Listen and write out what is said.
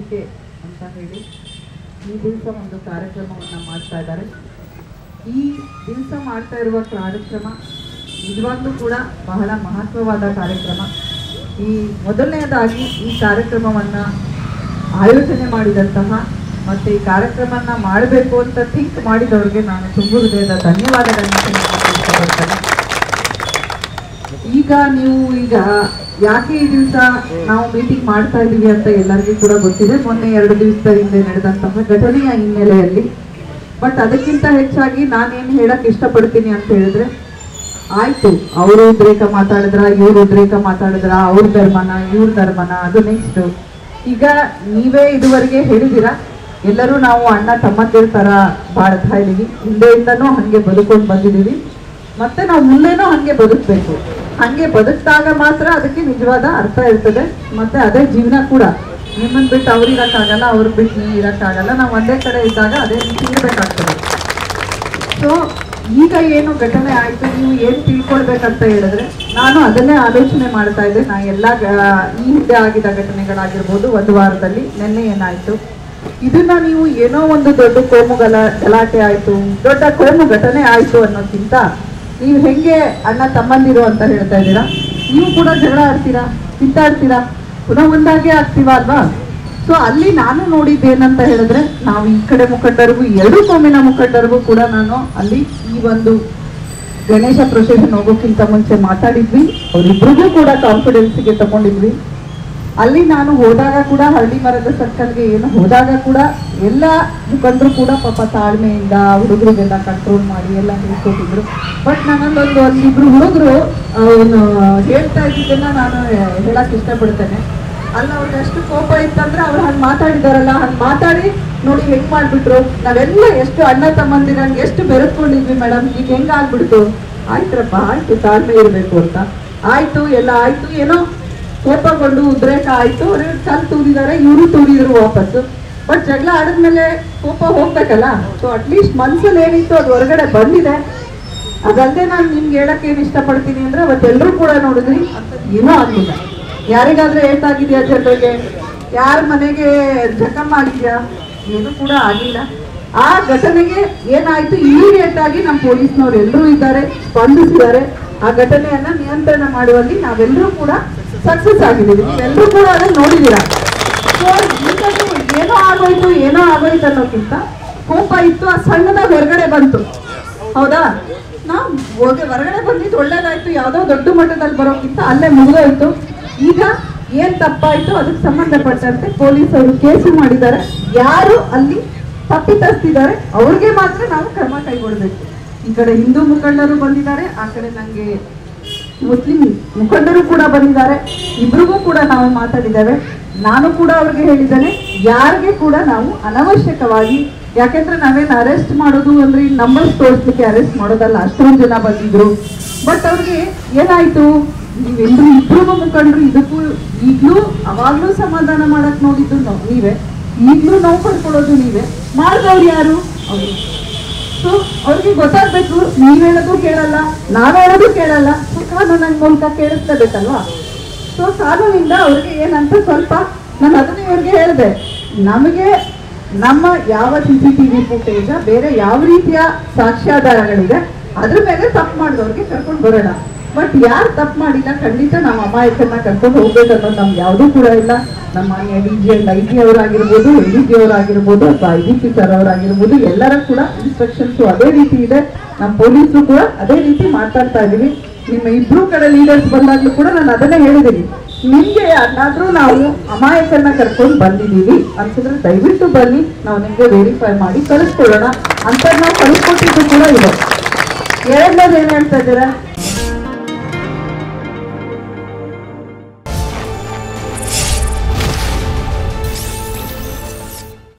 ವೇದಿಕೆ ಅಂತ ಹೇಳಿ ಈ ದಿವಸ ಒಂದು ಕಾರ್ಯಕ್ರಮವನ್ನು ಮಾಡ್ತಾ ಇದ್ದಾರೆ. ಈ ದಿವಸ ಮಾಡ್ತಾ ಇರುವ ಕಾರ್ಯಕ್ರಮ ನಿಜವಾಗ್ಲೂ ಕೂಡ ಬಹಳ ಮಹತ್ವವಾದ ಕಾರ್ಯಕ್ರಮ. ಈ ಮೊದಲನೆಯದಾಗಿ ಈ ಕಾರ್ಯಕ್ರಮವನ್ನು ಆಯೋಜನೆ ಮಾಡಿದಂತಹ ಮತ್ತು ಈ ಕಾರ್ಯಕ್ರಮವನ್ನು ಮಾಡಬೇಕು ಅಂತ ಥಿಂಕ್ ಮಾಡಿದವ್ರಿಗೆ ನಾನು ತುಂಬ ಹೃದಯದ ಧನ್ಯವಾದಗಳನ್ನು ಇಷ್ಟಪಡ್ತೇನೆ. ಈಗ ಯಾಕೆ ಈ ದಿವಸ ನಾವು ಮೀಟಿಂಗ್ ಮಾಡ್ತಾ ಇದ್ದೀವಿ ಅಂತ ಎಲ್ಲರಿಗೂ ಕೂಡ ಗೊತ್ತಿದೆ. ಮೊನ್ನೆ 2 ದಿವಸದ ಹಿಂದೆ ನಡೆದಂತಹ ಘಟನೆಯ ಹಿನ್ನೆಲೆಯಲ್ಲಿ. ಬಟ್ ಅದಕ್ಕಿಂತ ಹೆಚ್ಚಾಗಿ ನಾನೇನು ಹೇಳಕ್ಕೆ ಇಷ್ಟಪಡ್ತೀನಿ ಅಂತ ಹೇಳಿದ್ರೆ, ಆಯ್ತು ಅವರು ಉದ್ರೇಕ ಮಾತಾಡಿದ್ರ, ಇವ್ರು ಉದ್ರೇಕ ಮಾತಾಡಿದ್ರ, ಅವ್ರ ಧರ್ಮನ ಇವ್ರ ಧರ್ಮನ, ಅದು ನೆಕ್ಸ್ಟ್. ಈಗ ನೀವೇ ಇದುವರೆಗೆ ಹೇಳಿದಿರ, ಎಲ್ಲರೂ ನಾವು ಅಣ್ಣ ತಮ್ಮಂದಿರ ಥರ ಬಾಳ್ತಾ ಇದ್ದೀವಿ, ಹಿಂದೆಯಿಂದನೂ ಹಾಗೆ ಬದುಕೊಂಡು ಬಂದಿದ್ದೀವಿ, ಮತ್ತೆ ನಾವು ಮುಂದೆನೂ ಹಾಗೆ ಬದುಕಬೇಕು. ಹಾಗೆ ಬದುಕಿದಾಗ ಮಾತ್ರ ಅದಕ್ಕೆ ನಿಜವಾದ ಅರ್ಥ ಇರ್ತದೆ. ಮತ್ತೆ ಅದೇ ಜೀವನ ಕೂಡ. ನಿಮ್ಮನ್ನು ಬಿಟ್ಟು ಅವ್ರು ಇರೋಕ್ಕಾಗಲ್ಲ, ಅವ್ರು ಬಿಟ್ಟು ನೀವು ಇರೋಕ್ಕಾಗಲ್ಲ. ನಾವು ಒಂದೇ ಕಡೆ ಇದ್ದಾಗ ಅದೇ ರೀತಿ ಇರಬೇಕಾಗ್ತದೆ. ಸೊ ಈಗ ಏನು ಘಟನೆ ಆಯಿತು, ನೀವು ಏನು ತಿಳ್ಕೊಳ್ಬೇಕಂತ ಹೇಳಿದ್ರೆ, ನಾನು ಅದನ್ನೇ ಆಲೋಚನೆ ಮಾಡ್ತಾ ಇದ್ದೆ. ನಾ ಎಲ್ಲ ಈ ಹಿಂದೆ ಆಗಿದ್ದ ಘಟನೆಗಳಾಗಿರ್ಬೋದು, ಒಂದು ವಾರದಲ್ಲಿ ನೆನ್ನೆ ಏನಾಯಿತು, ಇದನ್ನ ನೀವು ಏನೋ ಒಂದು ದೊಡ್ಡ ಗಲಾಟೆ ಆಯಿತು, ದೊಡ್ಡ ಕೋಮು ಘಟನೆ ಆಯಿತು ಅನ್ನೋಕ್ಕಿಂತ ನೀವು ಹೆಂಗೆ ಅಣ್ಣ ತಮ್ಮಂದಿರು ಅಂತ ಹೇಳ್ತಾ ಇದ್ದೀರಾ, ನೀವು ಕೂಡ ಜಗಳ ಆಡ್ತೀರಾ, ಕಿತ್ತಾಡ್ತೀರಾ, ಪುನಃ ಒಂದಾಗೆ ಆಗ್ತೀವ ಅಲ್ವಾ? ಸೊ ಅಲ್ಲಿ ನಾನು ನೋಡಿದ್ದೇನಂತ ಹೇಳಿದ್ರೆ, ನಾವು ಈ ಕಡೆ ಮುಖಂಡರಿಗೂ 2 ಕೋಮಿನ ಮುಖಂಡರಿಗೂ ಕೂಡ ನಾನು ಅಲ್ಲಿ ಈ ಒಂದು ಗಣೇಶ ಪ್ರೊಸೆಷನ್ ಹೋಗೋಕ್ಕಿಂತ ಮುಂಚೆ ಮಾತಾಡಿದ್ವಿ. ಅವರಿಬ್ಬರಿಗೂ ಕೂಡ ಕಾನ್ಫಿಡೆನ್ಸ್ಗೆ ತಗೊಂಡಿದ್ವಿ. ಅಲ್ಲಿ ನಾನು ಹೋದಾಗ ಕೂಡ ಹಳ್ಳಿ ಮರದ ಸರ್ಕಲ್ಗೆ ಏನು ಹೋದಾಗ ಕೂಡ ಎಲ್ಲ ಮುಖಂಡರು ಕೂಡ ಪಾಪ ತಾಳ್ಮೆಯಿಂದ ಹುಡುಗರಿಗೆಲ್ಲ ಕಂಟ್ರೋಲ್ ಮಾಡಿ ಎಲ್ಲ ಹೇಳ್ಕೊಟ್ಟಿದ್ರು. ಬಟ್ ನನ್ನಲ್ಲೊಂದು 1-2 ಹುಡುಗರು ಹೇಳ್ತಾ ಇದ್ದಿದ್ದನ್ನ ನಾನು ಹೇಳಕ್ ಇಷ್ಟಪಡ್ತೇನೆ. ಅಲ್ಲ ಅವ್ರಿಗೆ ಅಷ್ಟು ಕೋಪ ಇತ್ತಂದ್ರೆ ಅವ್ರು ಹಂಗೆ ಮಾತಾಡಿದಾರಲ್ಲ, ಹಂಗೆ ಮಾತಾಡಿ ನೋಡಿ ಹೆಂಗ್ ಮಾಡ್ಬಿಟ್ರು, ನಾವೆಲ್ಲ ಎಷ್ಟು ಅಣ್ಣ ತಮ್ಮಂದಿರಂಗೆ ಎಷ್ಟು ಬೆರೆತ್ಕೊಂಡಿದ್ವಿ ಮೇಡಮ್, ಈಗ ಹೆಂಗ ಆಗ್ಬಿಡ್ತು. ಆಯ್ತ್ರಪ್ಪ, ಆಯ್ತು, ತಾಳ್ಮೆ ಇರಬೇಕು ಅಂತ ಆಯ್ತು, ಎಲ್ಲ ಆಯ್ತು. ಏನೋ ಕೋಪಗೊಂಡು ಉದ್ರೇಕ ಆಯ್ತು, ಅವ್ರು ಕಲ್ ತೂರಿದ್ದಾರೆ, ಇವರು ತೂರಿದ್ರು ವಾಪಸ್ಸು. ಬಟ್ ಜಗಳ ಆಡಿದ್ಮೇಲೆ ಕೋಪ ಹೋಗ್ಬೇಕಲ್ಲ. ಸೊ ಅಟ್ಲೀಸ್ಟ್ ಮನ್ಸಲ್ಲಿ ಏನಿತ್ತು ಅದು ಹೊರಗಡೆ ಬಂದಿದೆ. ಅದಲ್ಲದೆ ನಾನು ನಿಮ್ಗೆ ಹೇಳಕ್ಕೆ ಏನು ಇಷ್ಟಪಡ್ತೀನಿ ಅಂದ್ರೆ, ಅವತ್ತೆಲ್ಲರೂ ಕೂಡ ನೋಡಿದ್ರಿ ಏನೂ ಆಗಿಲ್ಲ. ಯಾರಿಗಾದ್ರೂ ಏಟಾಗಿದೆಯಾ ಜನರಿಗೆ, ಯಾರ ಮನೆಗೆ ಜಖಮ್ ಆಗಿದೆಯಾ, ಏನು ಕೂಡ ಆಗಿಲ್ಲ. ಆ ಘಟನೆಗೆ ಏನಾಯ್ತು, ಇಮಿಡಿಯೇಟ್ ಆಗಿ ನಮ್ಮ ಪೊಲೀಸ್ನವ್ರು ಎಲ್ಲರೂ ಇದ್ದಾರೆ, ಸ್ಪಂದಿಸಿದ್ದಾರೆ. ಆ ಘಟನೆಯನ್ನ ನಿಯಂತ್ರಣ ಮಾಡುವಲ್ಲಿ ನಾವೆಲ್ಲರೂ ಕೂಡ ಸಕ್ಸಸ್ ಆಗಿದ್ದೀವಿ. ನೀವೆಲ್ಲರೂ ಕೂಡ ಅದನ್ನ ನೋಡಿದ್ದೀರಾ. ಸೊ ಈಗ ಏನೋ ಆಗೋಯ್ತು ಅನ್ನೋಕ್ಕಿಂತ ಕೋಪ ಇತ್ತು, ಆ ಸಣ್ಣದಾಗಿ ಹೊರಗಡೆ ಬಂತು. ಹೌದಾ? ನಾವು ಹೊರಗಡೆ ಬಂದಿದ್ದು ಒಳ್ಳೇದಾಯ್ತು. ಯಾವುದೋ ದೊಡ್ಡ ಮಟ್ಟದಲ್ಲಿ ಬರೋಕ್ಕಿಂತ ಅಲ್ಲೇ ಮುಗಿದೋಯ್ತು. ಈಗ ಏನ್ ತಪ್ಪಾಯ್ತು ಅದಕ್ಕೆ ಸಂಬಂಧಪಟ್ಟಂತೆ ಪೊಲೀಸರು ಕೇಸು ಮಾಡಿದ್ದಾರೆ. ಯಾರು ಅಲ್ಲಿ ತಪ್ಪಿತಸ್ತಿದ್ದಾರೆ ಅವ್ರಿಗೆ ಮಾತ್ರ ನಾವು ಕ್ರಮ ಕೈಗೊಳ್ಬೇಕು. ಈ ಕಡೆ ಹಿಂದೂ ಮುಖಂಡರು ಬಂದಿದ್ದಾರೆ, ಆ ಕಡೆ ನಂಗೆ ಮುಸ್ಲಿಂ ಮುಖಂಡರು ಕೂಡ ಬಂದಿದ್ದಾರೆ. ಇಬ್ರಿಗೂ ಕೂಡ ನಾವು ಮಾತಾಡಿದ್ದೇವೆ. ನಾನು ಕೂಡ ಅವ್ರಿಗೆ ಹೇಳಿದ್ದೇನೆ, ಯಾರಿಗೆ ಕೂಡ ನಾವು ಅನವಶ್ಯಕವಾಗಿ, ಯಾಕೆಂದ್ರೆ ನಾವೇನು ಅರೆಸ್ಟ್ ಮಾಡೋದು ಅಂದ್ರೆ ಈ ನಂಬರ್ಸ್ ತೋರಿಸ್ಲಿಕ್ಕೆ ಅರೆಸ್ಟ್ ಮಾಡೋದಲ್ಲ. ಅಷ್ಟೊಂದು ಜನ ಬಂದಿದ್ರು. ಬಟ್ ಅವ್ರಿಗೆ ಏನಾಯ್ತು, ನೀವೆಲ್ಲರೂ ಇಬ್ರಿಗೂ ಮುಖಂಡರು ಇದಕ್ಕೂ ಈಗಲೂ ಅವಾಗ್ಲೂ ಸಮಾಧಾನ ಮಾಡಕ್ ನೋಡಿದ್ದು ನೀವೇ, ಈಗಲೂ ನೋವು ಪಡ್ಕೊಳ್ಳೋದು ನೀವೇ, ಮಾಡಿದವ್ರು ಯಾರು ಅವರು. ಸೊ ಅವ್ರಿಗೆ ಗೊತ್ತಾಗ್ಬೇಕು, ನೀವ್ ಹೇಳೋದು ಕೇಳಲ್ಲ, ನಾವ್ ಹೇಳೋದು ಕೇಳಲ್ಲ. ಸೊ ಕಾನೂನಿನ ಮೂಲಕ ಕೇಳಿಸ್ಲೇಬೇಕಲ್ವಾ? ಸೊ ಕಾನೂನಿಂದ ಅವ್ರಿಗೆ ಏನಂತ ಸ್ವಲ್ಪ ನಾನು ಅದನ್ನೇ ಇವ್ರಿಗೆ ಹೇಳಿದೆ, ನಮಗೆ ನಮ್ಮ ಯಾವ CCTV ಫುಟೇಜ್, ಬೇರೆ ಯಾವ ರೀತಿಯ ಸಾಕ್ಷ್ಯಾಧಾರಗಳಿದೆ ಅದ್ರ ಮೇಲೆ ತಪ್ಪು ಮಾಡಿದವ್ರಿಗೆ ಕರ್ಕೊಂಡು ಬರೋಣ. ಬಟ್ ಯಾರು ತಪ್ಪು ಮಾಡಿಲ್ಲ, ಖಂಡಿತ ನಾವು ಅಮಾಯಕರನ್ನ ಕರ್ಕೊಂಡು ಹೋಗ್ಬೇಕನ್ನೋದು ನಮ್ಗೆ ಯಾವುದೂ ಕೂಡ ಇಲ್ಲ. ನಮ್ಮ DG ಅವರಾಗಿರ್ಬೋದು, ADG ಅವರಾಗಿರ್ಬೋದು, ಅಥವಾ IGP ಸರ್ ಅವರಾಗಿರ್ಬೋದು, ಎಲ್ಲರ ಕೂಡ ಇನ್ಸ್ಟ್ರಕ್ಷನ್ಸು ಅದೇ ರೀತಿ ಇದೆ. ನಮ್ಮ ಪೊಲೀಸರು ಕೂಡ ಅದೇ ರೀತಿ ಮಾತಾಡ್ತಾ ಇದೀವಿ. ನಿಮ್ಮ ಇಬ್ರು ಕಡೆ ಲೀಡರ್ಸ್ ಬಂದಾಗ್ಲೂ ಕೂಡ ನಾನು ಅದನ್ನೇ ಹೇಳಿದ್ದೀನಿ, ನಿಮ್ಗೆ ಯಾರಾದ್ರೂ ನಾವು ಅಮಾಯಕರನ್ನ ಕರ್ಕೊಂಡು ಬಂದಿದ್ದೀವಿ ಅಂತಂದ್ರೆ ದಯವಿಟ್ಟು ಬನ್ನಿ, ನಾವು ನಿಮ್ಗೆ ವೆರಿಫೈ ಮಾಡಿ ಕಳಿಸ್ಕೊಡೋಣ ಅಂತ ನಾವು ಕಳಿಸ್ಕೊಟ್ಟಿದ್ದು ಕೂಡ ಇದೆ. ಎರಡನೇದು ಏನ್ ಹೇಳ್ತಾ ಇದ್ದೀರಾ,